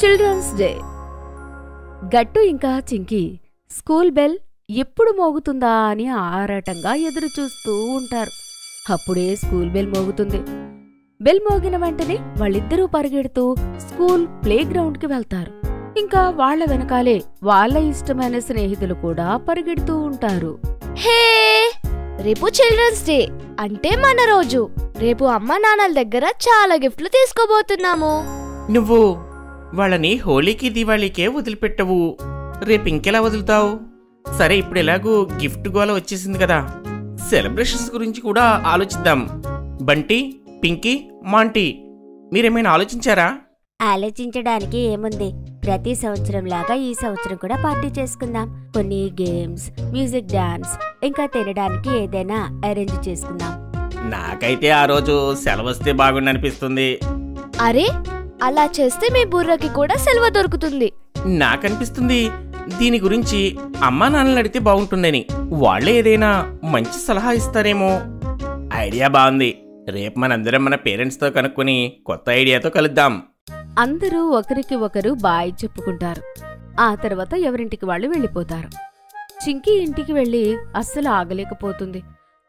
Children's day. గట్టు ఇంకా చింకి school bell ఎప్పుడు మోగుతుందా అని ఆరాటంగా ఎదురుచూస్తూ ఉంటారు. అప్పుడే స్కూల్ బెల్ మోగుతుంది. బెల్ మోగిన వెంటనే వాళ్ళిద్దరూ పరిగెడుతూ స్కూల్ ప్లే గ్రౌండ్కి వెళ్తారు. ఇంకా వాళ్ల వెనకాలే వాళ్ళ ఇష్టమైన స్నేహితులు కూడా పరిగెడుతూ ఉంటారు. హే, రేపు చిల్డ్రన్స్ డే అంటే మన రోజు. రేపు అమ్మ నాన్నల దగ్గర చాలా గిఫ్ట్లు తీసుకోబోతున్నాము. నువ్వు వాళ్ళని హోలీకి దివాళీకే వదిలిపెట్టవు, రేపు ఇంకెలా వదులుతావు? సరే, ఇప్పుడు ఎలాగూ గిఫ్ట్ గోల వచ్చేసింది కదా, సెలబ్రేషన్స్ గురించి కూడా ఆలోచిద్దాం. బంటి, పింకీ, మాంటీ, మీరేమైనా ఆలోచించారా? ఆలోచించడానికి ఏముంది, ప్రతి సంవత్సరం లాగా ఈ సంవత్సరం కూడా పార్టీ చేసుకుందాం. కొన్ని గేమ్స్, మ్యూజిక్, డాన్స్, ఇంకా తినడానికి ఏదైనా అరేంజ్ చేసుకుందాం. నాకైతే ఆ రోజు సెలవు వస్తే బాగుండనిపిస్తుంది. అరే, అలా చేస్తే మీ బుర్రకి కూడా సెలవు దొరుకుతుంది. నాకనిపిస్తుంది దీని గురించి అమ్మా నాన్నలు అడిగితే బాగుంటుందని. వాళ్ళే ఏదైనా మంచి సలహా ఇస్తారేమో. ఐడియా బాగుంది. రేపు మనందరం మన పేరెంట్స్తో కనుక్కొని కొత్త ఐడియాతో కలుద్దాం. అందరూ ఒకరికి ఒకరు బాయ్ చెప్పుకుంటారు. ఆ తర్వాత ఎవరింటికి వాళ్ళు వెళ్ళిపోతారు. చింకీ ఇంటికి వెళ్ళి అస్సలు ఆగలేకపోతుంది.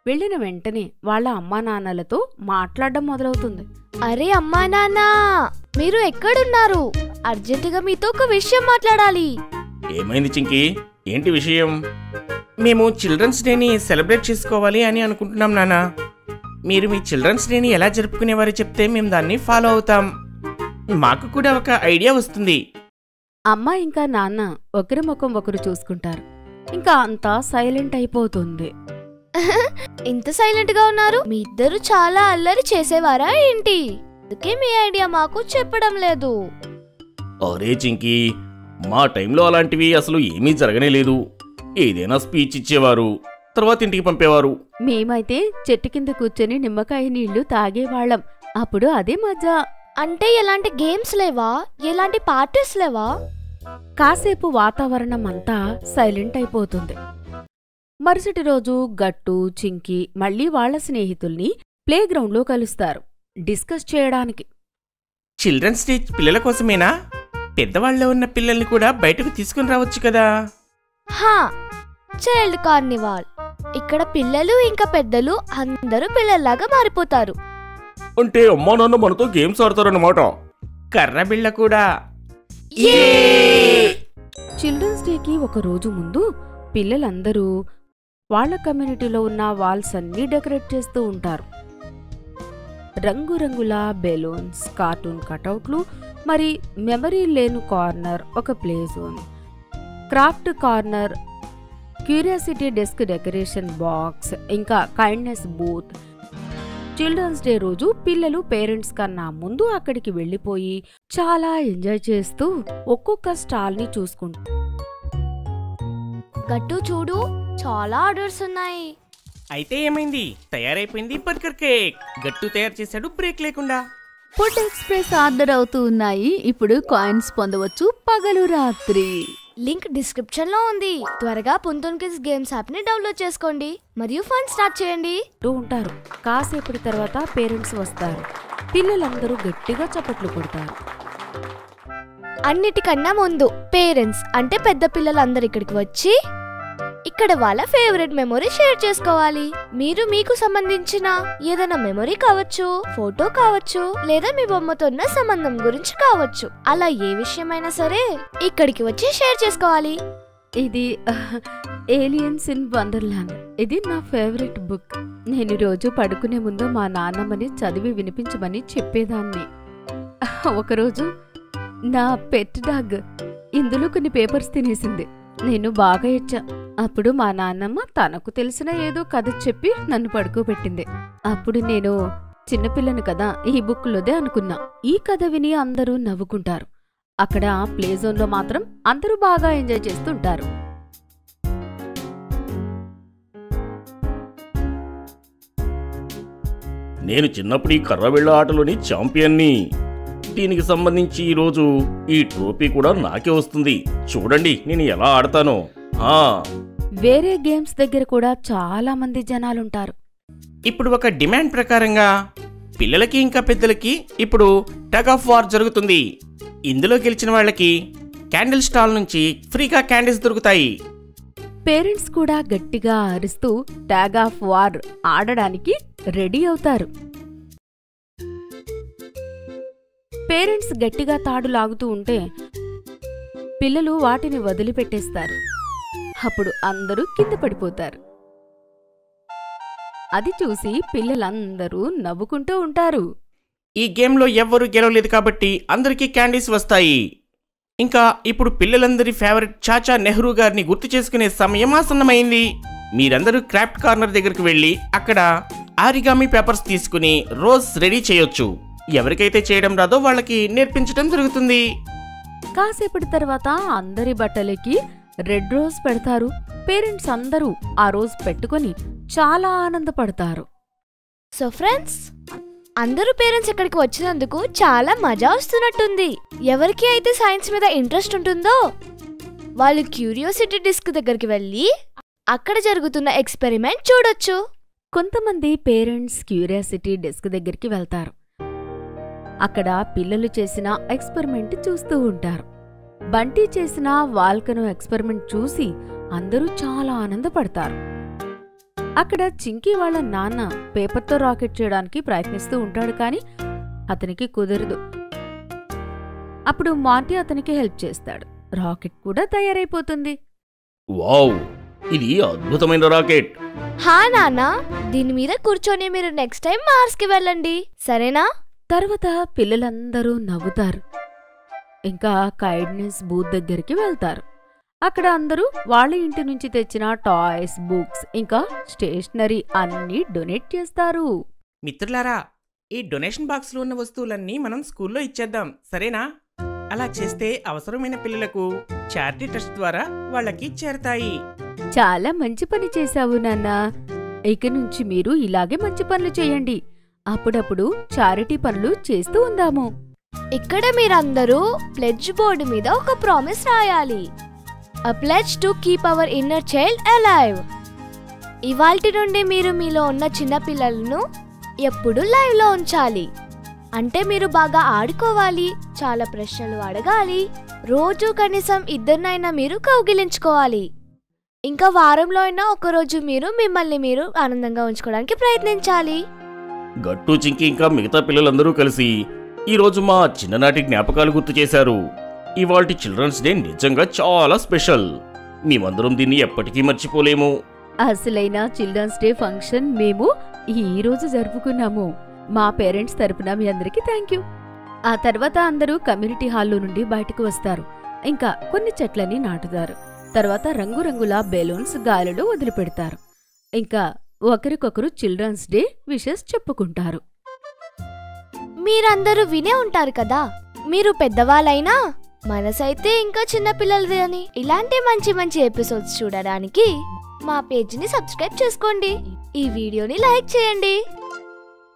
వెళ్ళిన వెంటనే వాళ్ళ అమ్మా నాన్నలతో మాట్లాడడం మొదలవుతుంది. అరే అమ్మా నాన్న, మీరు ఎక్కడున్నారు? అర్జెంటుగా మీతో ఒక విషయం మాట్లాడాలి. ఏమైంది చింకీ, ఏంటి విషయం? మేము చిల్డ్రన్స్ డేని సెలబ్రేట్ చేసుకోవాలి అని అనుకుంటున్నాం నాన్న. మీరు మీ చిల్డ్రన్స్ డేని ఎలా జరుపుకునేవారో చెప్తే మేము దాన్ని ఫాలో అవుతాం. మాకు కూడా ఒక ఐడియా వస్తుంది. అమ్మ ఇంకా నాన్న ఒకరి ముఖం ఒకరు చూసుకుంటారు. ఇంకా అంతా సైలెంట్ అయిపోతుంది. ఇంత సైలెంట్ గా ఉన్నారు? మీ ఇద్దరు చాలా అల్లరి చేసేవారా ఏంటి? అందుకే మీ ఐడియా మాకు చెప్పడం లేదు. అరే చింకీ, మా టైంలో అలాంటివి అసలు ఏమీ జరగనే లేదు. ఏదైనా స్పీచ్ ఇచ్చేవారు, తర్వాత ఇంటికి పంపేవారు. మేమైతే చెట్టు కింద కూర్చొని నిమ్మకాయ నీళ్లు తాగేవాళ్లం. అప్పుడు అదే మజా. అంటే ఎలాంటి గేమ్స్ లేవా? ఎలాంటి పార్టీస్ లేవా? కాసేపు వాతావరణం అంతా సైలెంట్ అయిపోతుంది. మరుసటి రోజు గట్టు, చింకి మళ్లీ వాళ్ల స్నేహితుల్ని ప్లే గ్రౌండ్లో కలుస్తారు డిస్కస్ చేయడానికి. చిల్డ్రన్స్ డే పిల్లల కోసమేనా? పెద్దవాళ్ళలో ఉన్న పిల్లల్ని కూడా బయటకు తీసుకుని రావచ్చు కదా. హా, చైల్డ్ కార్నివాల్. ఇక్కడ పిల్లలు ఇంకా పెద్దలు అందరూ పిల్లల్లాగా మారిపోతారు. అంటే అమ్మా నాన్న మనతో గేమ్స్ ఆడతారన్నమాట. కర్ర బిళ్ళ కూడా. చిల్డ్రన్స్ డేకి ఒక రోజు ముందు పిల్లలందరూ వాళ్ల కమ్యూనిటీలో ఉన్న వాల్స్ అన్నీ డెకరేట్ చేస్తూ ఉంటారు. రంగురంగుల బెలూన్స్, కార్టూన్ కటౌట్లు, మరి మెమరీ లేను కార్నర్, ఒక play zone, craft corner, curiosity desk, decoration box, ఇంకా కైండ్నెస్ బూత్. చిల్డ్రన్స్ డే రోజు పిల్లలు పేరెంట్స్ కన్నా ముందు అక్కడికి వెళ్లిపోయి చాలా ఎంజాయ్ చేస్తూ ఒక్కొక్క స్టాల్ని చూసుకుంటారు. గట్టు చూడు, చాలా ఆర్డర్స్ ఉన్నాయి. అయితే ఏమైంది? తయారైపోయింది బర్గర్ కేక్. గట్టు తయారు చేశాడు బ్రేక్ లేకుండా. ఫుడ్ ఎక్స్ప్రెస్ ఆర్డర్ అవుతూ ఉన్నాయి. ఇప్పుడు కాయిన్స్ పొందవచ్చు పగలు రాత్రి. లింక్ డిస్క్రిప్షన్ లో ఉంది. త్వరగా పుంతోన్ కిడ్స్ గేమ్స్ యాప్ ని డౌన్లోడ్ చేసుకోండి మరియు ఫన్ స్టార్ట్ చేయండి. ఉంటారు. కాసేపటి తర్వాత పేరెంట్స్ వస్తారు. పిల్లలందరూ గట్టిగా చప్పట్లు కొడతారు. అన్నిటికన్నా ముందు పేరెంట్స్ అంటే పెద్ద పిల్లలందరూ ఇక్కడికి వచ్చి ఇక్కడ వాళ్ళ ఫేవరెట్ మెమొరీ షేర్ చేసుకోవాలి. మీరు మీకు సంబంధించిన ఏదైనా మెమొరీ కావచ్చు, ఫోటో కావచ్చు, లేదా మీ బొమ్మతో ఉన్న సంబంధం గురించి కావచ్చు. అలా ఏ విషయమైనా సరే ఇక్కడికి వచ్చి షేర్ చేసుకోవాలి. ఇది ఏలియన్స్ ఇన్ వండర్లాండ్. ఇది నా ఫేవరెట్ బుక్. నేను రోజు పడుకునే ముందు మా నాన్నమ్మని చదివి వినిపించమని చెప్పేదాన్ని. ఒకరోజు నా పెట్ డాగ్ ఇందులో కొన్ని పేపర్స్ తినేసింది. నేను బాగా ఏడ్చా. అప్పుడు మా నాన్నమ్మ తనకు తెలిసిన ఏదో కథ చెప్పి నన్ను పడుకోబెట్టింది. అప్పుడు నేను చిన్నపిల్లను కదా, ఈ బుక్లోదే అనుకున్నా. ఈ కథ విని అందరూ నవ్వుకుంటారు. అక్కడ ప్లే జోన్లో మాత్రం అందరూ బాగా ఎంజాయ్ చేస్తుంటారు. నేను చిన్నప్పుడు ఈ కర్రబిళ్ళ ఆటలోని ఛాంపియన్ని. దీనికి సంబంధించి ఈరోజు ఈ ట్రోఫీ కూడా నాకే వస్తుంది. చూడండి నేను ఎలా ఆడతానో. వేరే గేమ్స్ దగ్గర కూడా చాలా మంది జనాలుంటారు. ఇప్పుడు ఒక డిమాండ్ ప్రకారంగా పిల్లలకి ఇంకా పెద్దలకి ఇప్పుడు టగ్ ఆఫ్ వార్ జరుగుతుంది. ఇందులో గెలిచిన వాళ్ళకి క్యాండిల్ స్టాల్ నుంచి ఫ్రీగా క్యాండిల్స్ దొరుకుతాయి. పేరెంట్స్ కూడా గట్టిగా అరుస్తూ ట్యాగ్ ఆఫ్ వార్ ఆడడానికి రెడీ అవుతారు. పేరెంట్స్ గట్టిగా తాడు లాగుతూ ఉంటే పిల్లలు వాటిని వదిలిపెట్టేస్తారు. అప్పుడు అందరూ కింద పడిపోతారు. అది చూసి పిల్లలందరూ నవ్వుకుంటూ ఉంటారు. ఈ గేమ్లో ఎవ్వరూ గెలవలేదు కాబట్టి అందరికీ క్యాండీస్ వస్తాయి. ఇంకా ఇప్పుడు పిల్లలందరి ఫేవరెట్ చాచా నెహ్రూ గారిని గుర్తు చేసుకునే సమయం ఆసన్నమైంది. మీరందరూ క్రాఫ్ట్ కార్నర్ దగ్గరికి వెళ్ళి అక్కడ ఆరిగామి పేపర్స్ తీసుకుని రోజ్ రెడీ చేయొచ్చు. ఎవరికైతే చేయడం రాదో వాళ్ళకి నేర్పించడం జరుగుతుంది. కాసేపటి తర్వాత అందరి బట్టలకి రెడ్ రోజ్ పెడతారు. పేరెంట్స్ అందరూ ఆ రోజ్ పెట్టుకొని చాలా ఆనందపడతారు. సో ఫ్రెండ్స్, అందరూ పేరెంట్స్ ఇక్కడికి వచ్చినందుకు చాలా మజా వస్తున్నట్టుంది. ఎవరికి అయితే సైన్స్ మీద ఇంట్రెస్ట్ ఉంటుందో వాళ్ళు క్యూరియాసిటీ డిస్క్ దగ్గరికి వెళ్ళి అక్కడ జరుగుతున్న ఎక్స్పెరిమెంట్ చూడొచ్చు. కొంతమంది పేరెంట్స్ క్యూరియాసిటీ డెస్క్ దగ్గరికి వెళ్తారు. అక్కడ పిల్లలు చేసిన ఎక్స్పెరిమెంట్ చూస్తూ ఉంటారు. బంటి చేసిన వాల్కనో ఎక్స్పెరిమెంట్ చూసి అందరూ చాలా ఆనందపడతారు. అక్కడ చింకీ వాళ్ళ నాన్న పేపర్తో రాకెట్ చేయడానికి ప్రయత్నిస్తూ ఉంటాడు, కానీ అతనికి కుదరదు. అప్పుడు మాంటీ అతనికి హెల్ప్ చేస్తాడు. రాకెట్ కూడా తయారైపోతుంది. వావ్, ఇది అద్భుతమైన రాకెట్. హా నాన్న, దీని మీద కూర్చొని మీరు నెక్స్ట్ టైం మార్స్ కి వెళ్ళండి, సరేనా? తర్వాత పిల్లలందరూ నవ్వుతారు. ఇంకా కైండ్నెస్ బూత్ దగ్గరికి వెళ్తారు. అక్కడ అందరూ వాళ్ళ ఇంటి నుంచి తెచ్చిన టాయ్స్, బుక్స్ ఇంకా స్టేషనరీ అన్నీ డొనేట్ చేస్తారు. మిత్రులారా, ఈ డొనేషన్ బాక్స్లో ఉన్న వస్తువులన్నీ మనం స్కూల్లో ఇచ్చేద్దాం, సరేనా? అలా చేస్తే అవసరమైన పిల్లలకు చారిటీ ట్రస్ట్ ద్వారా వాళ్ళకి చేరతాయి. చాలా మంచి పని చేశావు నాన్న. ఇక నుంచి మీరు ఇలాగే మంచి పనులు చేయండి. అప్పుడప్పుడు చారిటీ పనులు చేస్తూ ఉందాము. ఇక్కడ మీరందరూ ప్లెడ్జ్ బోర్డు మీద ఒక ప్రామిస్ రాయాలి. A pledge to keep our inner child alive. ఇవాల్టి నుండి మీరు మీలో ఉన్న చిన్న పిల్లలను ఎప్పుడు లైవ్ లో ఉంచాలి. అంటే మీరు బాగా ఆడుకోవాలి, చాలా ప్రశ్నలు అడగాలి, రోజు కనీసం ఇద్దరినైనా మీరు కౌగిలించుకోవాలి. ఇంకా వారంలో అయినా ఒకరోజు మీరు మిమ్మల్ని మీరు ఆనందంగా ఉంచుకోవడానికి ప్రయత్నించాలి. గట్టు, చింకి ఇంకా మిగతా పిల్లలందరూ కలిసి ఈరోజు మా చిన్ననాటి జ్ఞాపకాలు గుర్తు చేశారు. ఇవాల్టి చిల్డ్రన్స్ డే నిజంగా చాలా స్పెషల్. మేమందరం దీన్ని ఎప్పటికీ మర్చిపోలేము. అసలైన చిల్డ్రన్స్ డే ఫంక్షన్ మేము ఈ రోజు జరుపుకున్నాము. మా పేరెంట్స్ తరపున మీ అందరికీ థ్యాంక్ యూ. ఆ తర్వాత అందరూ కమ్యూనిటీ హాల్లో నుండి బయటకు వస్తారు. ఇంకా కొన్ని చెట్లని నాటుతారు. తర్వాత రంగురంగుల బెలూన్స్ గాలిలో వదిలిపెడతారు. ఇంకా ఒకరికొకరు చిల్డ్రన్స్ డే విషెస్ చెప్పుకుంటారు. మీరందరూ వినే ఉంటారు కదా, మీరు పెద్దవాళ్ళైనా మనసైతే ఇంకా చిన్న పిల్లలదే అని. ఇలాంటి మంచి మంచి ఎపిసోడ్స్ చూడడానికి మా పేజ్ని సబ్స్క్రైబ్ చేసుకోండి. ఈ వీడియోని లైక్ చేయండి.